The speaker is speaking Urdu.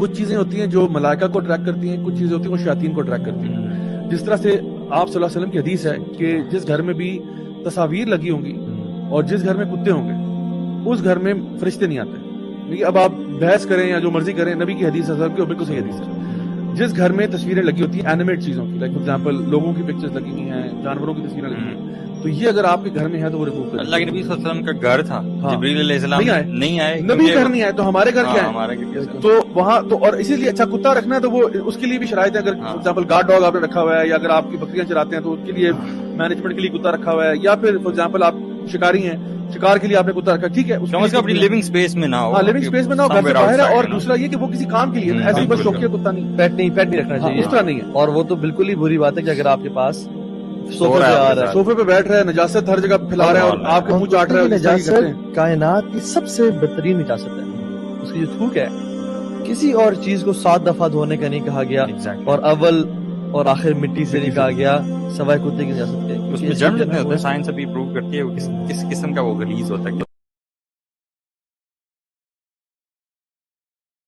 کچھ چیزیں ہوتی ہیں جو ملائکہ کو اٹریکٹ کرتی ہیں, کچھ چیزیں ہوتی ہیں وہ شیاطین کو اٹریکٹ کرتی ہیں. جس طرح سے آپ صلی اللہ علیہ وسلم کی حدیث ہے کہ جس گھر میں بھی تصاویر لگی ہوں گی اور جس گھر میں کتے ہوں گے اس گھر میں فرشتے نہیں آتے. دیکھیے اب آپ بحث کریں یا جو مرضی کریں, نبی کی حدیث ہے کی بالکل صحیح حدیث ہے. جس گھر میں تصویریں لگی ہوتی ہیں اینیمیٹ چیزوں کی, لائک فار ایگزامپل لوگوں کی پکچرز لگی ہوئی ہیں, جانوروں کی تصویریں لگی ہوئی ہیں, تو یہ اگر آپ کے گھر میں ہے تو وہ ریموو کریں. اللہ کے نبی صلی اللہ علیہ وسلم کا گھر تھا, جبریل علیہ السلام نہیں آئے, نبی گھر نہیں آئے تو ہمارے گھر کیا ہے, تو وہاں تو اور اسی لیے اچھا کتا رکھنا ہے تو وہ اس کے لیے بھی شرائط ہے. اگر فار ایگزامپل گارڈ ڈاگ آپ نے رکھا ہوا ہے, یا اگر آپ کی بکریاں چراتے ہیں تو اس کے لیے مینجمنٹ کے لیے کتا رکھا ہوا ہے, یا پھر فار ایگزامپل آپ شکاری ہیں, شکار کے لیے آپ نے کتا رکھا, ٹھیک ہے, اپنی لیونگ اسپیس میں نہ ہو, لیونگ اسپیس میں نہ ہو, گھر سے باہر ہے. اور دوسرا یہ کہ وہ کسی کام کے لیے, ایسے بس شوقیہ کتا نہیں, پیٹ نہیں رکھنا چاہیے, اس طرح نہیں ہے. اور وہ تو بالکل ہی بری بات ہے کہ اگر آپ کے پاس صوفے پہ آ رہا ہے, صوفے پہ بیٹھ رہا ہے, نجاست ہر جگہ پھیلا رہا ہے اور آپ کے منہ چاٹ رہا ہے. نجاست کائنات کی سب سے بہترین نجاست ہے. اس کی جو تھوک ہے کسی اور چیز کو 7 دفعہ دھونے کا نہیں کہا گیا, اور اول اور آخر مٹی سے نہیں کہا گیا سوائے کتے کی نجاست کے. اس میں جرم جتنے ہوتے ہیں سائنس ابھی پروو کرتی ہے کس قسم کا وہ غلیظ ہوتا ہے.